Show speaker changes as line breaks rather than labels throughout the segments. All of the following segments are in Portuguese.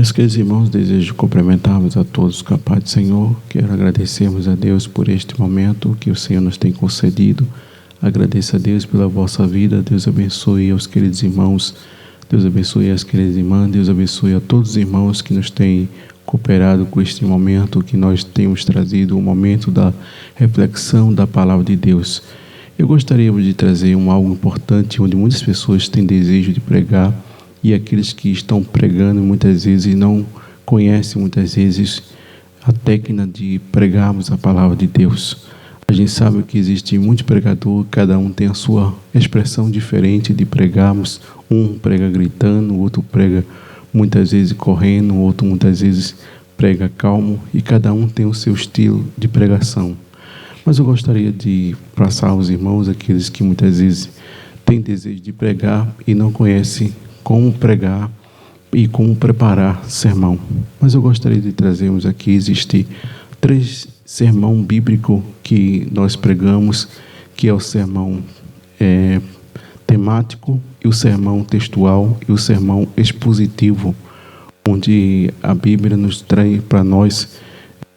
Meus queridos irmãos, desejo cumprimentarmos a todos com a paz do Senhor. Quero agradecermos a Deus por este momento que o Senhor nos tem concedido. Agradeço a Deus pela vossa vida. Deus abençoe aos queridos irmãos. Deus abençoe as queridas irmãs. Deus abençoe a todos os irmãos que nos têm cooperado com este momento, que nós temos trazido o momento da reflexão da palavra de Deus. Eu gostaria de trazer algo importante, onde muitas pessoas têm desejo de pregar, e aqueles que estão pregando muitas vezes não conhecem muitas vezes a técnica de pregarmos a palavra de Deus. A gente sabe que existe muitos pregadores, cada um tem a sua expressão diferente de pregarmos. Um prega gritando, o outro prega muitas vezes correndo, o outro muitas vezes prega calmo, e cada um tem o seu estilo de pregação. Mas eu gostaria de passar aos irmãos, aqueles que muitas vezes têm desejo de pregar e não conhecem como pregar e como preparar sermão. Mas eu gostaria de trazermos aqui, existe 3 sermão bíblico que nós pregamos, que é o sermão temático, e o sermão textual, e o sermão expositivo, onde a Bíblia nos traz para nós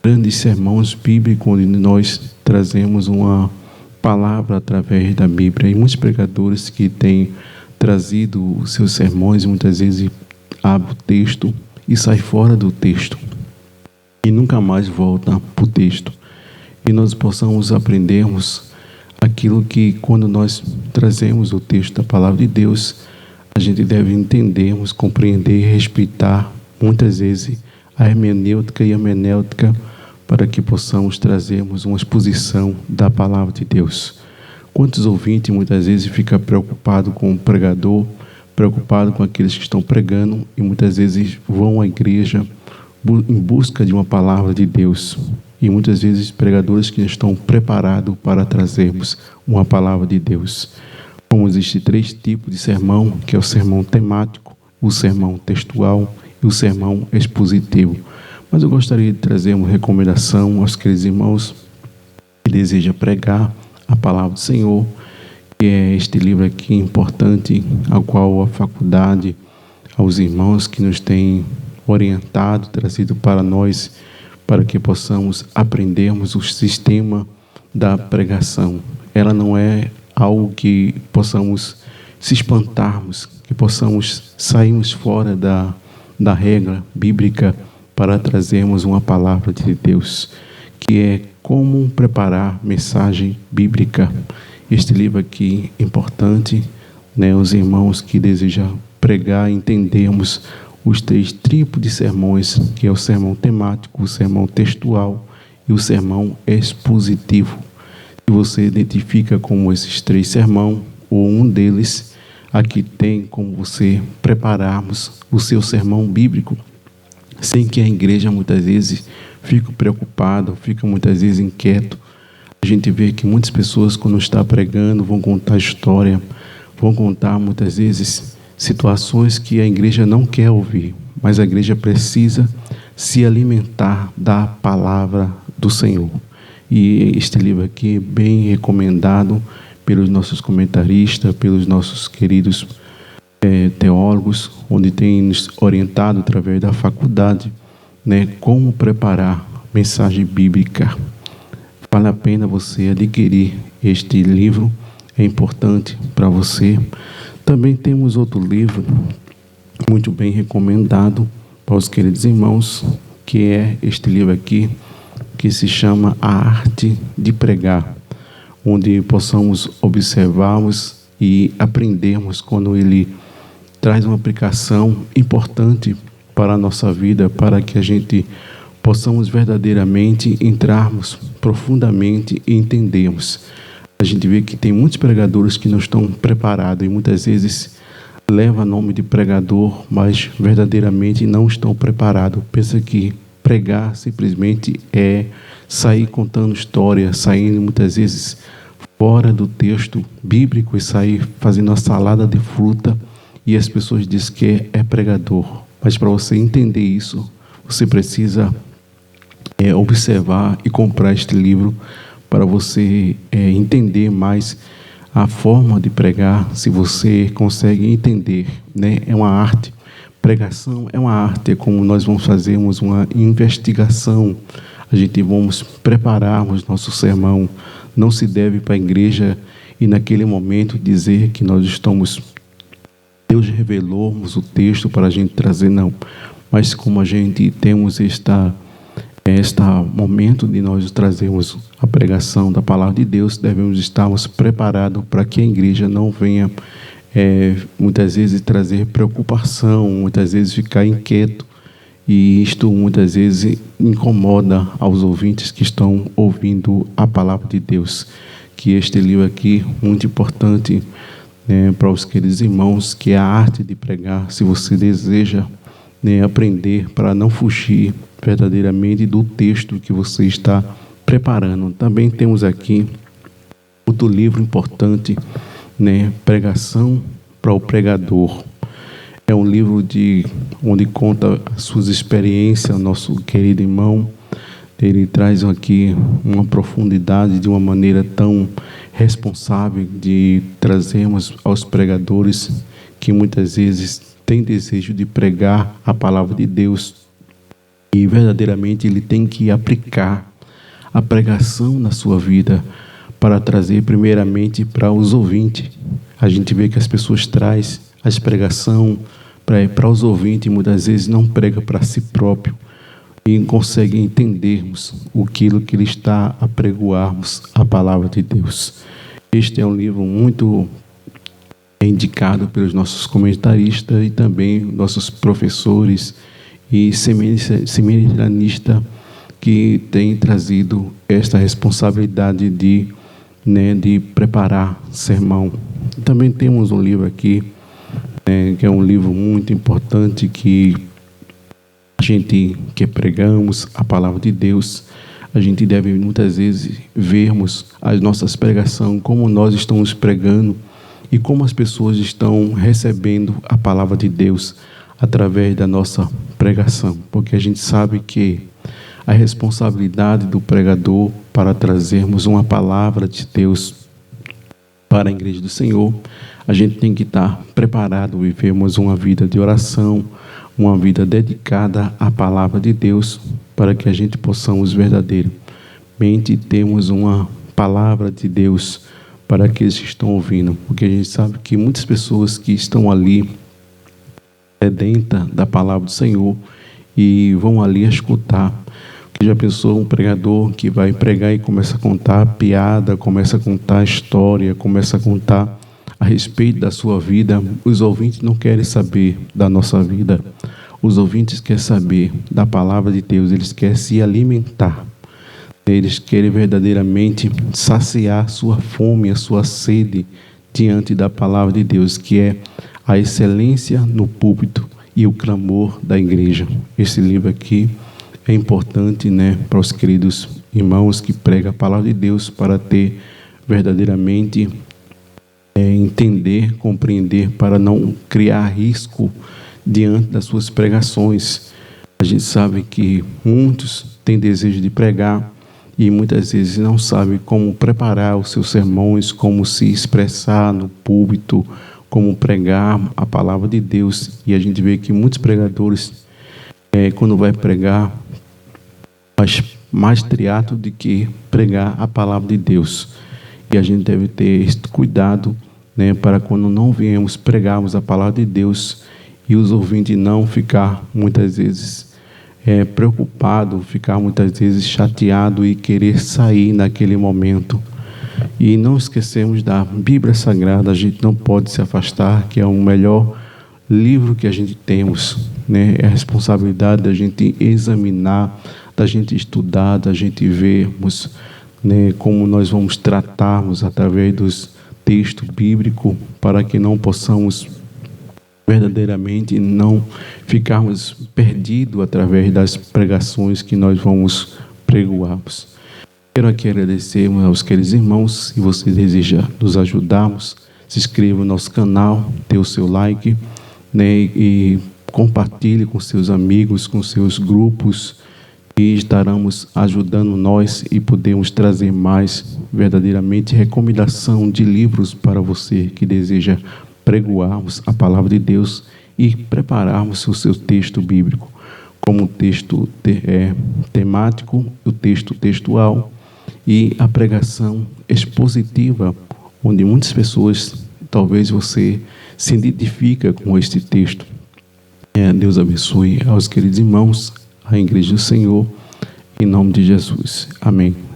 grandes sermões bíblicos, onde nós trazemos uma palavra através da Bíblia. E muitos pregadores que têm trazido os seus sermões, muitas vezes abre o texto e sai fora do texto e nunca mais volta para o texto. E nós possamos aprendermos aquilo que, quando nós trazemos o texto da palavra de Deus, a gente deve entendermos, compreender e respeitar muitas vezes a hermenêutica e a menéutica, para que possamos trazermos uma exposição da palavra de Deus. Quantos ouvintes muitas vezes ficam preocupados com o pregador, preocupados com aqueles que estão pregando, e muitas vezes vão à igreja em busca de uma palavra de Deus. E muitas vezes pregadores que estão preparados para trazermos uma palavra de Deus. Como existem 3 tipos de sermão, que é o sermão temático, o sermão textual e o sermão expositivo. Mas eu gostaria de trazer uma recomendação aos queridos irmãos que desejam pregar a palavra do Senhor, que é este livro aqui importante, ao qual a faculdade, aos irmãos que nos têm orientado, trazido para nós, para que possamos aprendermos o sistema da pregação. Ela não é algo que possamos se espantarmos, que possamos sairmos fora da regra bíblica para trazermos uma palavra de Deus, que é como preparar mensagem bíblica. Este livro aqui é importante, os irmãos que desejam pregar, entendermos os 3 tipos de sermões, que é o sermão temático, o sermão textual e o sermão expositivo. Se você identifica como esses 3 sermões, ou um deles, aqui tem como você prepararmos o seu sermão bíblico, sem que a igreja muitas vezes fique preocupada, fica muitas vezes inquieto. A gente vê que muitas pessoas, quando está pregando, vão contar história, vão contar muitas vezes situações que a igreja não quer ouvir, mas a igreja precisa se alimentar da palavra do Senhor. E este livro aqui é bem recomendado pelos nossos comentaristas, pelos nossos queridos teólogos, onde tem nos orientado através da faculdade, como preparar mensagem bíblica. Vale a pena você adquirir este livro, é importante para você. Também temos outro livro muito bem recomendado para os queridos irmãos, que é este livro aqui, que se chama A Arte de Pregar, onde possamos observarmos e aprendermos quando ele traz uma aplicação importante para a nossa vida, para que a gente possamos verdadeiramente entrarmos profundamente e entendermos. A gente vê que tem muitos pregadores que não estão preparados e muitas vezes levam nome de pregador, mas verdadeiramente não estão preparados. Pensa que pregar simplesmente é sair contando história, saindo muitas vezes fora do texto bíblico e sair fazendo uma salada de fruta, e as pessoas dizem que é pregador. Mas para você entender isso, você precisa observar e comprar este livro, para você entender mais a forma de pregar. Se você consegue entender, é uma arte, Pregação é uma arte, é como nós vamos fazermos uma investigação, a gente vamos prepararmos nosso sermão. Não se deve para a igreja e naquele momento dizer que nós estamos, Deus revelou-nos o texto para a gente trazer, não. Mas como a gente temos este momento de nós trazermos a pregação da palavra de Deus, devemos estarmos preparados para que a igreja não venha muitas vezes trazer preocupação, muitas vezes ficar inquieto, e isto muitas vezes incomoda aos ouvintes que estão ouvindo a palavra de Deus. Que este livro aqui, muito importante, para os queridos irmãos, que é a arte de pregar. Se você deseja aprender para não fugir verdadeiramente do texto que você está preparando. Também temos aqui outro livro importante, Pregação para o Pregador. É um livro onde conta as suas experiências, nosso querido irmão. Ele traz aqui uma profundidade de uma maneira tão responsável de trazermos aos pregadores que muitas vezes têm desejo de pregar a palavra de Deus e verdadeiramente ele tem que aplicar a pregação na sua vida para trazer primeiramente para os ouvintes. A gente vê que as pessoas trazem a pregação para os ouvintes, muitas vezes não prega para si próprio e consegue entendermos aquilo que ele está a pregoarmos a palavra de Deus. Este é um livro muito indicado pelos nossos comentaristas e também nossos professores e seminaristas que têm trazido esta responsabilidade de preparar sermão. Também temos um livro aqui, que é um livro muito importante que a gente que pregamos a palavra de Deus, a gente deve muitas vezes vermos as nossas pregações, como nós estamos pregando e como as pessoas estão recebendo a palavra de Deus através da nossa pregação, porque a gente sabe que a responsabilidade do pregador para trazermos uma palavra de Deus para a igreja do Senhor, a gente tem que estar preparado, vivermos uma vida de oração, uma vida dedicada à palavra de Deus, para que a gente possamos verdadeiramente termos uma palavra de Deus para aqueles que estão ouvindo, porque a gente sabe que muitas pessoas que estão ali sedentas da palavra do Senhor e vão ali escutar. Que já pensou um pregador que vai pregar e começa a contar piada, começa a contar história, começa a contar a respeito da sua vida? Os ouvintes não querem saber da nossa vida. Os ouvintes querem saber da palavra de Deus, eles querem se alimentar. Eles querem verdadeiramente saciar sua fome, a sua sede diante da palavra de Deus, que é a excelência no púlpito e o clamor da igreja. Esse livro aqui é importante, para os queridos irmãos que pregam a palavra de Deus, para ter verdadeiramente entender, compreender, para não criar risco diante das suas pregações. A gente sabe que muitos têm desejo de pregar e muitas vezes não sabem como preparar os seus sermões, como se expressar no púlpito, como pregar a palavra de Deus. E a gente vê que muitos pregadores, quando vai pregar, faz mais teatro do que pregar a palavra de Deus. E a gente deve ter este cuidado, para quando não viemos pregarmos a palavra de Deus e os ouvintes não ficar muitas vezes preocupado, ficar muitas vezes chateado e querer sair naquele momento. E não esquecemos da Bíblia Sagrada, a gente não pode se afastar, que é o melhor livro que a gente temos, É a responsabilidade da gente examinar, da gente estudar, da gente vermos, como nós vamos tratarmos através dos textos bíblicos, para que não possamos verdadeiramente não ficarmos perdidos através das pregações que nós vamos pregoarmos. Quero aqui agradecer aos queridos irmãos. Se você deseja nos ajudarmos, se inscreva no nosso canal, dê o seu like, e compartilhe com seus amigos, com seus grupos, e estaremos ajudando nós e podemos trazer mais verdadeiramente recomendação de livros para você que deseja pregoarmos a palavra de Deus e prepararmos o seu texto bíblico, como o texto temático, o texto textual e a pregação expositiva, onde muitas pessoas, talvez você se identifica com este texto. Deus abençoe aos queridos irmãos, a Igreja do Senhor, em nome de Jesus. Amém.